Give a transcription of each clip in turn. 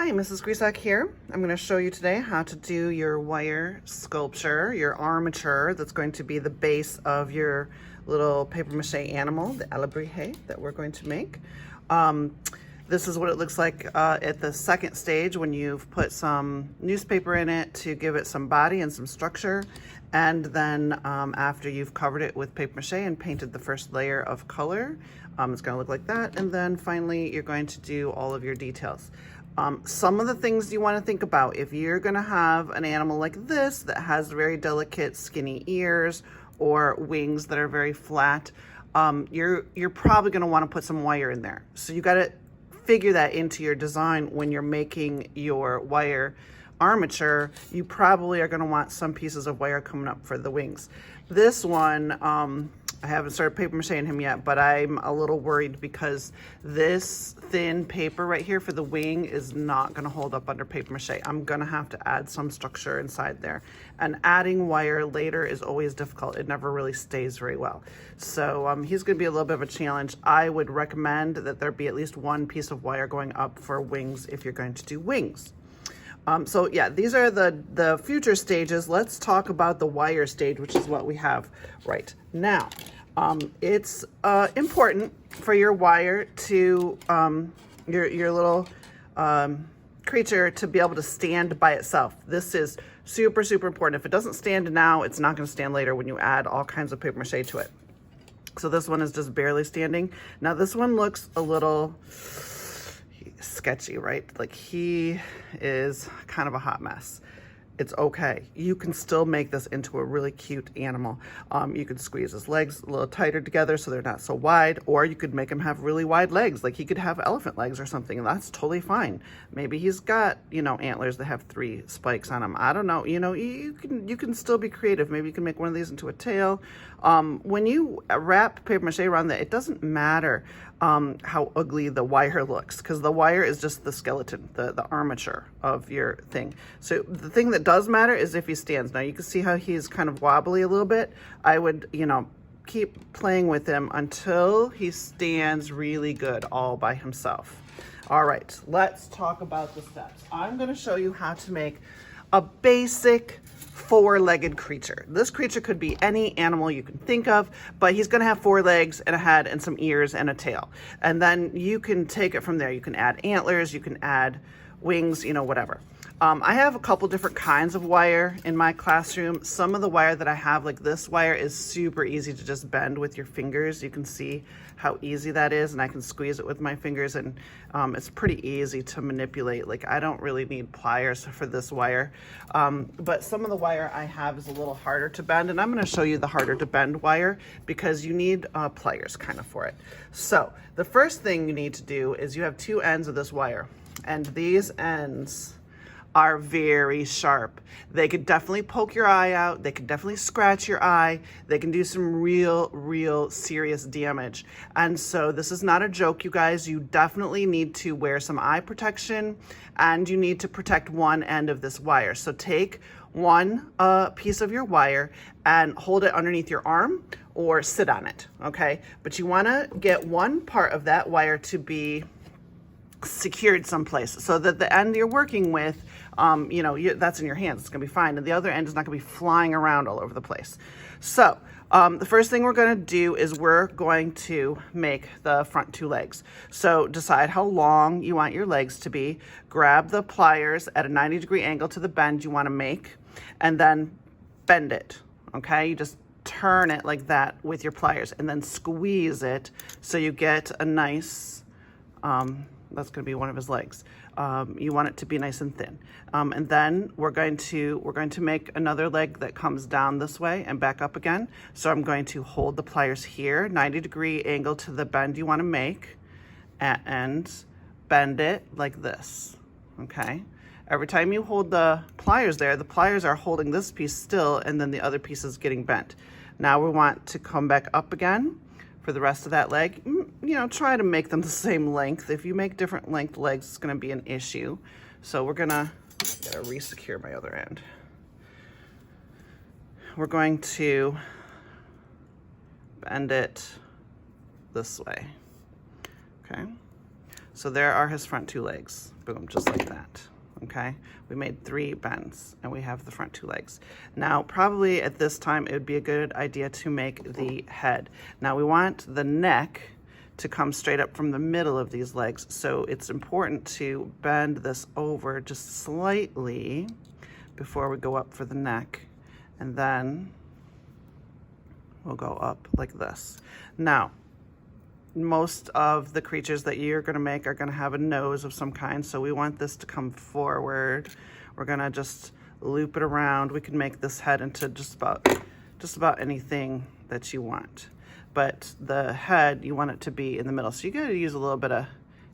Hi, Mrs. Grisak here. I'm going to show you today how to do your wire sculpture, your armature that's going to be the base of your little papier-mâché animal, the Alebrijes that we're going to make. This is what it looks like at the second stage when you've put some newspaper in it to give it some body and some structure. And then after you've covered it with papier-mâché and painted the first layer of color, it's going to look like that. And then finally, you're going to do all of your details. Some of the things you want to think about if you're going to have an animal like this that has very delicate skinny ears or wings that are very flat, you're probably going to want to put some wire in there. So you got to figure that into your design when you're making your wire armature. You probably are going to want some pieces of wire coming up for the wings. This one, I haven't started papier-mâchéing him yet, but I'm a little worried because this thin paper right here for the wing is not going to hold up under papier-mâché. I'm going to have to add some structure inside there. And adding wire later is always difficult. It never really stays very well. So he's going to be a little bit of a challenge. I would recommend that there be at least one piece of wire going up for wings if you're going to do wings. So yeah, these are the future stages. Let's talk about the wire stage, which is what we have right now. It's important for your wire to, your little creature to be able to stand by itself. This is super, super important. If it doesn't stand now, it's not going to stand later when you add all kinds of papier-mâché to it. So this one is just barely standing. Now this one looks a little sketchy, right? Like he is kind of a hot mess. It's okay. You can still make this into a really cute animal. You could squeeze his legs a little tighter together so they're not so wide, or you could make him have really wide legs. Like he could have elephant legs or something, and that's totally fine. Maybe he's got, antlers that have 3 spikes on them. I don't know. You can still be creative. Maybe you can make one of these into a tail. When you wrap papier-mâché around that, it doesn't matter how ugly the wire looks, because the wire is just the skeleton, the armature of your thing. So the thing that does matter is if he stands. Now you can see how he's kind of wobbly a little bit. I would, keep playing with him until he stands really good all by himself. All right, let's talk about the steps. I'm going to show you how to make a basic 4-legged creature. This creature could be any animal you can think of, but he's going to have 4 legs and a head and some ears and a tail. And then you can take it from there. You can add antlers, you can add wings, whatever. I have a couple different kinds of wire in my classroom. Some of the wire that I have, like this wire, is super easy to just bend with your fingers. You can see how easy that is, and I can squeeze it with my fingers, and it's pretty easy to manipulate. Like I don't really need pliers for this wire, but some of the wire I have is a little harder to bend, and I'm going to show you the harder to bend wire because you need pliers kind of for it. So the first thing you need to do is you have 2 ends of this wire, and these ends are very sharp. They could definitely poke your eye out. They could definitely scratch your eye. They can do some real serious damage. And so this is not a joke, you guys. You definitely need to wear some eye protection, and you need to protect one end of this wire. So take one piece of your wire and hold it underneath your arm or sit on it, okay? But you wanna get one part of that wire to be secured someplace so that the end you're working with, that's in your hands, it's gonna be fine, and the other end is not gonna be flying around all over the place. So the first thing we're gonna do is we're going to make the front 2 legs. So decide how long you want your legs to be, grab the pliers at a 90-degree angle to the bend you wanna make, and then bend it, okay? You just turn it like that with your pliers and then squeeze it so you get a nice, that's going to be one of his legs. You want it to be nice and thin. And then we're going to make another leg that comes down this way and back up again. So I'm going to hold the pliers here, 90-degree angle to the bend you want to make, and bend it like this, okay? Every time you hold the pliers there, the pliers are holding this piece still, and then the other piece is getting bent. Now we want to come back up again for the rest of that leg. Try to make them the same length. If you make different length legs, it's going to be an issue. So we're gotta re-secure my other end. We're going to bend it this way. Okay. So there are his front 2 legs. boom, just like that. Okay, we made 3 bends and we have the front 2 legs. Now, probably at this time, it would be a good idea to make the head. Now we want the neck to come straight up from the middle of these legs. So it's important to bend this over just slightly before we go up for the neck. And then we'll go up like this. Now, most of the creatures that you're going to make are going to have a nose of some kind, so we want this to come forward. We're going to just loop it around. We can make this head into just about anything that you want, but the head, you want it to be in the middle, so you got to use a little bit of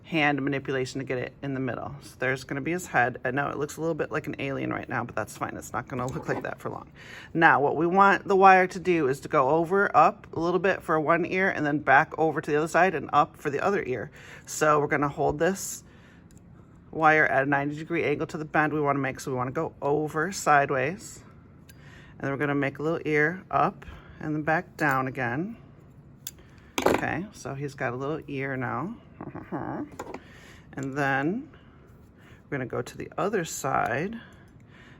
hand manipulation to get it in the middle. So there's going to be his head. I know it looks a little bit like an alien right now, but that's fine. It's not going to look like that for long. Now, what we want the wire to do is to go over, up a little bit for one ear, and then back over to the other side and up for the other ear. So we're going to hold this wire at a 90-degree angle to the bend we want to make. So we want to go over sideways, and then we're going to make a little ear up and then back down again. Okay, so he's got a little ear now. And then we're going to go to the other side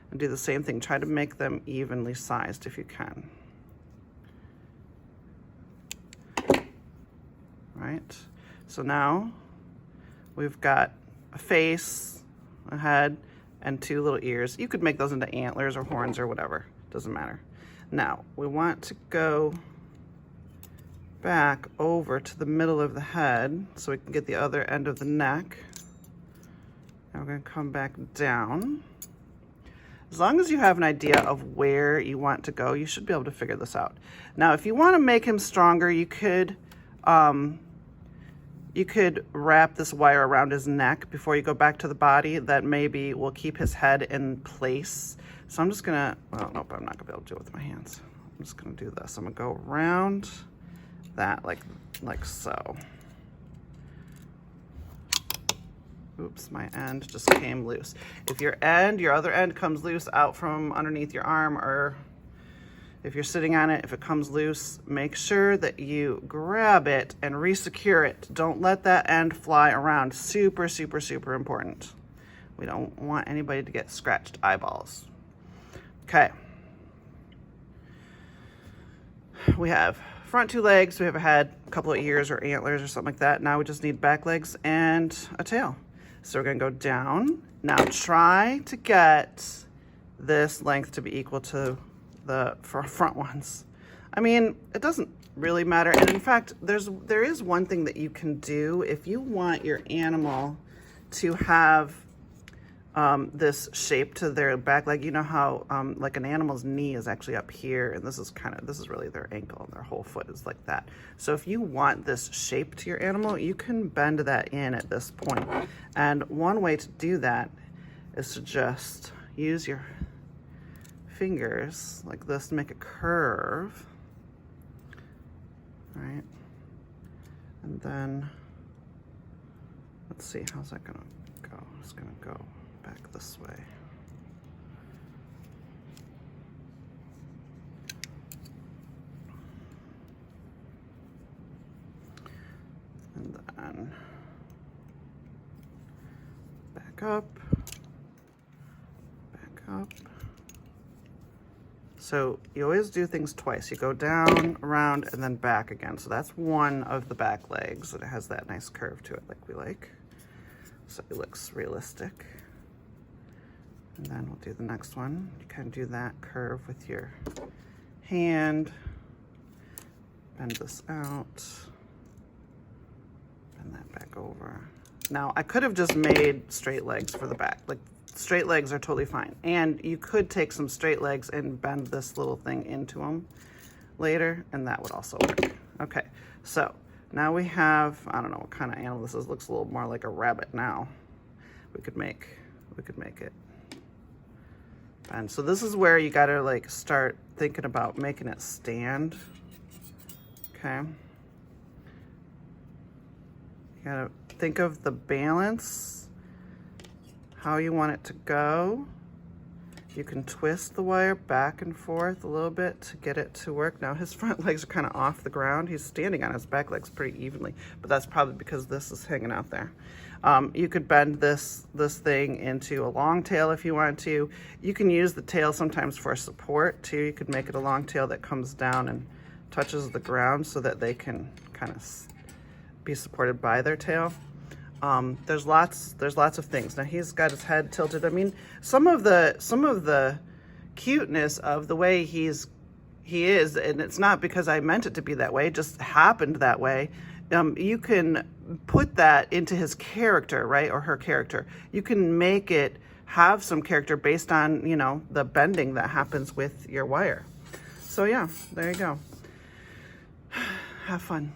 and do the same thing. Try to make them evenly sized if you can. Right, so now we've got a face, a head, and 2 little ears. You could make those into antlers or horns or whatever, doesn't matter. Now we want to go back over to the middle of the head so we can get the other end of the neck. And we're going to come back down. As long as you have an idea of where you want to go, you should be able to figure this out. Now, if you want to make him stronger, you could wrap this wire around his neck before you go back to the body. That maybe will keep his head in place. So I'm just gonna, well, nope, I'm not gonna be able to do it with my hands. I'm just gonna do this. I'm gonna go around that like so. Oops, my end just came loose. If your other end comes loose out from underneath your arm, or if you're sitting on it, if it comes loose, make sure that you grab it and re-secure it. Don't let that end fly around. Super, super, super important. We don't want anybody to get scratched eyeballs. Okay. We have front 2 legs, we have a head, a couple of ears or antlers or something like that. Now we just need back legs and a tail. So we're gonna go down. Now try to get this length to be equal to the front ones. I mean, it doesn't really matter. And in fact, there is one thing that you can do if you want your animal to have this shape to their back leg. You know how like an animal's knee is actually up here, and this is really their ankle, and their whole foot is like that. So if you want this shape to your animal, you can bend that in at this point. And one way to do that is to just use your fingers like this to make a curve, right? And then let's see, how's that gonna go? It's gonna go back this way. And then back up, back up. So you always do things twice. You go down, around, and then back again. So that's one of the back legs, and it has that nice curve to it like we like. So it looks realistic. And then we'll do the next one. You kind of do that curve with your hand. Bend this out. Bend that back over. Now, I could have just made straight legs for the back. Like, straight legs are totally fine. And you could take some straight legs and bend this little thing into them later, and that would also work. Okay, so now we have, I don't know what kind of animal this is. It looks a little more like a rabbit now. We could make it. And so this is where you gotta like start thinking about making it stand. Okay. You gotta think of the balance, how you want it to go. You can twist the wire back and forth a little bit to get it to work. Now his front legs are kind of off the ground. He's standing on his back legs pretty evenly, but that's probably because this is hanging out there. You could bend this thing into a long tail if you want to. You can use the tail sometimes for support too. You could make it a long tail that comes down and touches the ground so that they can kind of be supported by their tail. There's lots of things. Now he's got his head tilted. I mean, some of the cuteness of the way he is, and it's not because I meant it to be that way, it just happened that way. You can put that into his character, right? Or her character. You can make it have some character based on, you know, the bending that happens with your wire. So yeah, there you go. Have fun.